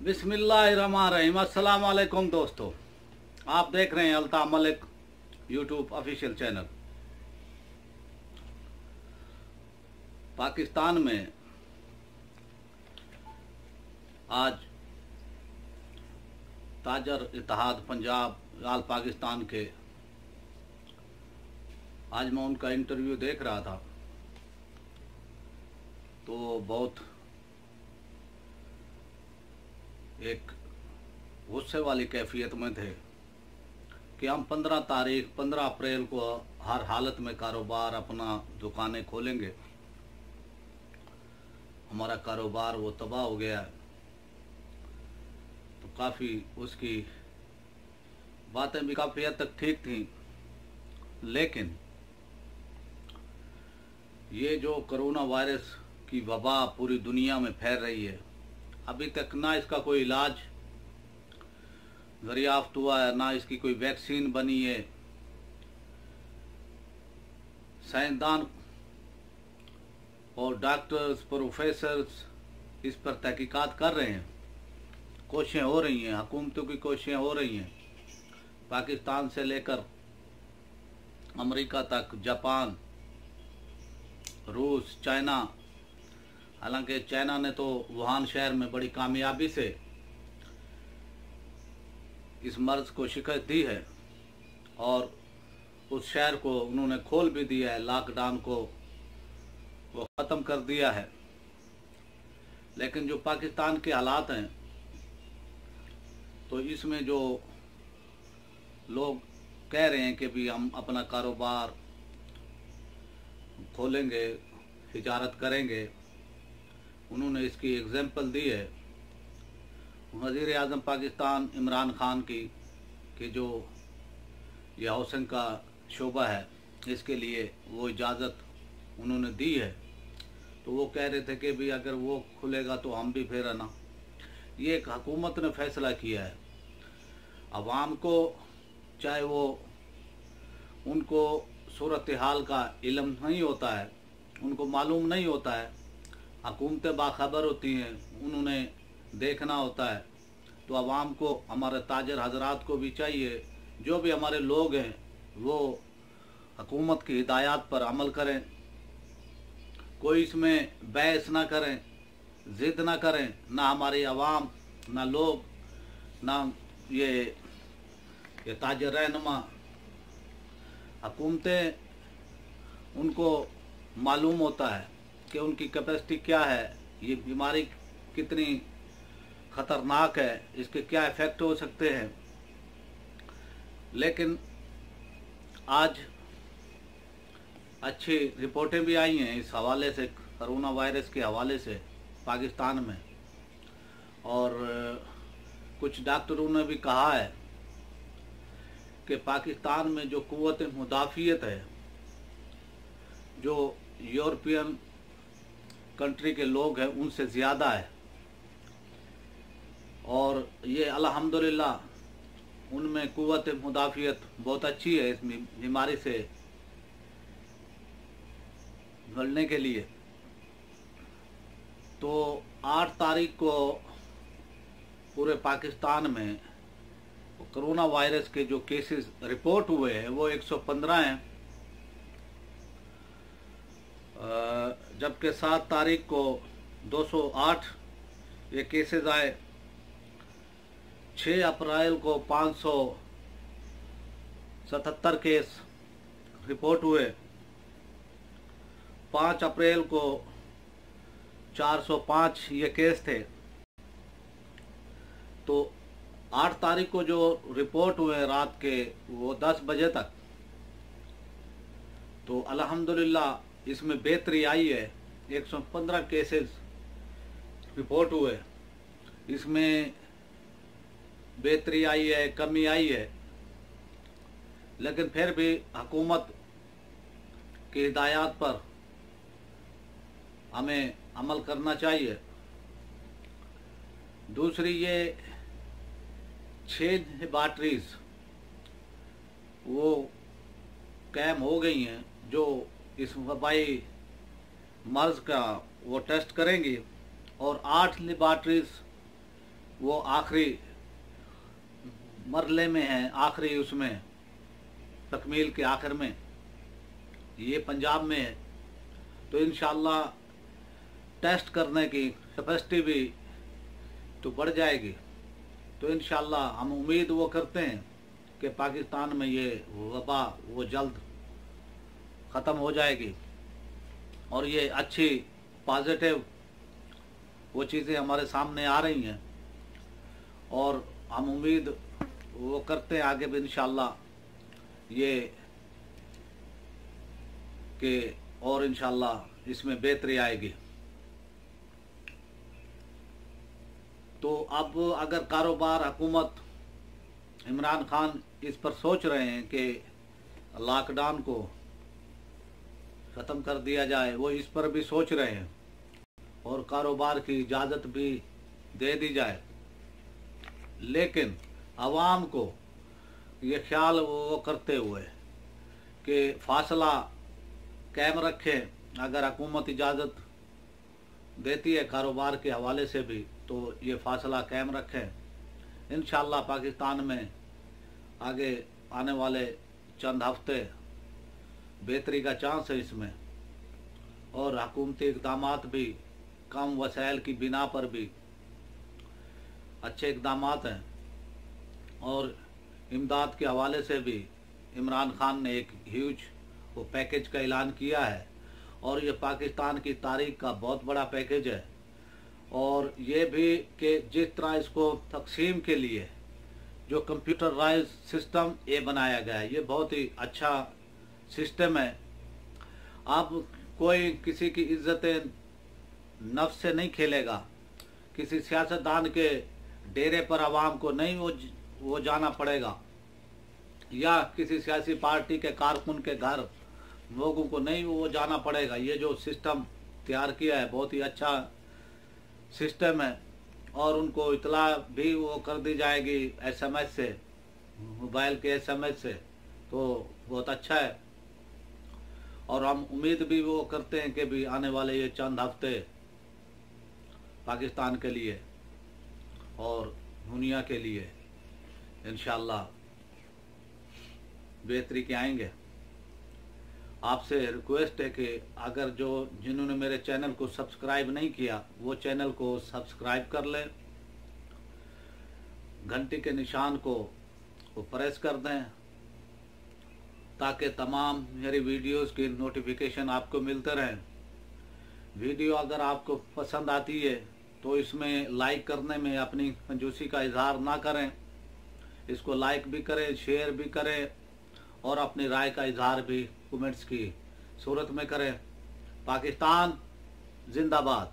बिस्मिल्लाहिर्रहमानिर्रहीम। अस्सलाम वालेकुम दोस्तों, आप देख रहे हैं Altaf Malik YouTube official channel. Pakistan में आज ताजर इत्तेहाद पंजाब आल पाकिस्तान के आज मैं उनका इंटरव्यू देख रहा था तो बहुत एक गुस्से वाली कैफियत में थे कि हम 15 अप्रैल को हर हालत में कारोबार अपना दुकानें खोलेंगे। हमारा कारोबार वो तबाह हो गया है। तो काफ़ी उसकी बातें भी काफ़ी हद तक ठीक थी, लेकिन ये जो कोरोना वायरस की वबा पूरी दुनिया में फैल रही है, अभी तक ना इसका कोई इलाज दरियाफ्त हुआ है, ना इसकी कोई वैक्सीन बनी है। साइंसदान और डॉक्टर्स प्रोफेसर्स इस पर तहकीकात कर रहे हैं, कोशिशें हो रही हैं, हुकूमतों की कोशिशें हो रही हैं, पाकिस्तान से लेकर अमेरिका तक, जापान, रूस, चाइना। हालांकि चाइना ने तो वुहान शहर में बड़ी कामयाबी से इस मर्ज को शिकस्त दी है और उस शहर को उन्होंने खोल भी दिया है, लॉकडाउन को वो ख़त्म कर दिया है। लेकिन जो पाकिस्तान के हालात हैं, तो इसमें जो लोग कह रहे हैं कि भी हम अपना कारोबार खोलेंगे, तिजारत करेंगे, उन्होंने इसकी एग्जाम्पल दी है वज़ीर आज़म पाकिस्तान इमरान खान की कि जो ये हाउसिंग का शोबा है इसके लिए वो इजाज़त उन्होंने दी है। तो वो कह रहे थे कि भी अगर वो खुलेगा तो हम भी फिर ना, ये एक हुकूमत ने फैसला किया है। अवाम को चाहे वो उनको सूरत हाल का इल्म नहीं होता है, उनको मालूम नहीं होता है, हुकूमतें बाखबर होती हैं, उन्होंने देखना होता है। तो अवाम को, हमारे ताजर हजरात को भी चाहिए, जो भी हमारे लोग हैं वो हुकूमत की हिदायत पर अमल करें, कोई इसमें बहस ना करें, ज़िद ना करें। ना हमारी अवाम, ना लोग, ना ये ताजर रहनुमा, हुकूमतें, उनको मालूम होता है कि उनकी कैपेसिटी क्या है, ये बीमारी कितनी ख़तरनाक है, इसके क्या इफ़ेक्ट हो सकते हैं। लेकिन आज अच्छी रिपोर्टें भी आई हैं इस हवाले से, कोरोना वायरस के हवाले से पाकिस्तान में, और कुछ डॉक्टरों ने भी कहा है कि पाकिस्तान में जो क़ुव्वत मुदाफ़ियत है, जो यूरोपियन कंट्री के लोग हैं उनसे ज़्यादा है, और ये अल्हम्दुलिल्लाह उनमें क़ुव्वत मुदाफ़ियत बहुत अच्छी है इस बीमारी से लड़ने के लिए। तो 8 तारीख को पूरे पाकिस्तान में कोरोना वायरस के जो केसेस रिपोर्ट हुए हैं वो 115 हैं, जबकि 7 तारीख को 208 ये केसेस आए। 6 अप्रैल को 577 केस रिपोर्ट हुए। 5 अप्रैल को 405 ये केस थे। तो 8 तारीख को जो रिपोर्ट हुए रात के वो 10 बजे तक, तो अल्हम्दुलिल्लाह इसमें बेहतरी आई है। 115 केसेस रिपोर्ट हुए, इसमें बेहतरी आई है, कमी आई है। लेकिन फिर भी हुकूमत की हिदायत पर हमें अमल करना चाहिए। दूसरी, ये 6 लेबॉर्ट्रीज वो कैम हो गई हैं जो इस वबाई मर्ज का वो टेस्ट करेंगी, और 8 लेबॉर्ट्रीज वो आखिरी मरले में है, आखिरी उसमें तकमील के आखिर में, ये पंजाब में है। तो इंशाअल्लाह टेस्ट करने की कैपेसिटी भी तो बढ़ जाएगी। तो इंशाअल्लाह हम उम्मीद वो करते हैं कि पाकिस्तान में ये वबा वो जल्द ख़त्म हो जाएगी और ये अच्छी पॉजिटिव वो चीज़ें हमारे सामने आ रही हैं और हम उम्मीद वो करते हैं आगे भी इंशाअल्लाह ये कि और इंशाअल्लाह इसमें बेहतरी आएगी। तो अब अगर कारोबार हुकूमत इमरान खान इस पर सोच रहे हैं कि लॉकडाउन को ख़त्म कर दिया जाए, वो इस पर भी सोच रहे हैं और कारोबार की इजाज़त भी दे दी जाए, लेकिन आवाम को ये ख्याल वो करते हुए कि फासला कायम रखें। अगर हुकूमत इजाज़त देती है कारोबार के हवाले से भी तो ये फासला कायम रखें। इंशाअल्लाह पाकिस्तान में आगे आने वाले चंद हफ्ते बेहतरी का चांस है इसमें, और हुकूमती इक़दामात भी कम वसाइल की बिना पर भी अच्छे इक़दामात हैं। और इमदाद के हवाले से भी इमरान खान ने एक ह्यूज वो पैकेज का ऐलान किया है और ये पाकिस्तान की तारीख का बहुत बड़ा पैकेज है। और ये भी कि जिस तरह इसको तकसीम के लिए जो कंप्यूटराइज सिस्टम ये बनाया गया है, ये बहुत ही अच्छा सिस्टम है। अब कोई किसी की इज्जत नफ्स से नहीं खेलेगा, किसी सियासतदान के डेरे पर आवाम को नहीं वो जाना पड़ेगा, या किसी सियासी पार्टी के कारकुन के घर लोगों को नहीं वो जाना पड़ेगा। ये जो सिस्टम तैयार किया है बहुत ही अच्छा सिस्टम है और उनको इतला भी वो कर दी जाएगी SMS से, मोबाइल के SMS से, तो बहुत अच्छा है। और हम उम्मीद भी वो करते हैं कि भी आने वाले ये चंद हफ्ते पाकिस्तान के लिए और दुनिया के लिए इंशाअल्लाह बेहतरी के आएंगे। आपसे रिक्वेस्ट है कि अगर जिन्होंने मेरे चैनल को सब्सक्राइब नहीं किया वो चैनल को सब्सक्राइब कर लें, घंटी के निशान को वो प्रेस कर दें ताकि तमाम मेरी वीडियोस की नोटिफिकेशन आपको मिलते रहें। वीडियो अगर आपको पसंद आती है तो इसमें लाइक करने में अपनी कंजूसी का इजहार ना करें, इसको लाइक भी करें, शेयर भी करें और अपनी राय का इजहार भी कमेंट्स की सूरत में करें। पाकिस्तान जिंदाबाद।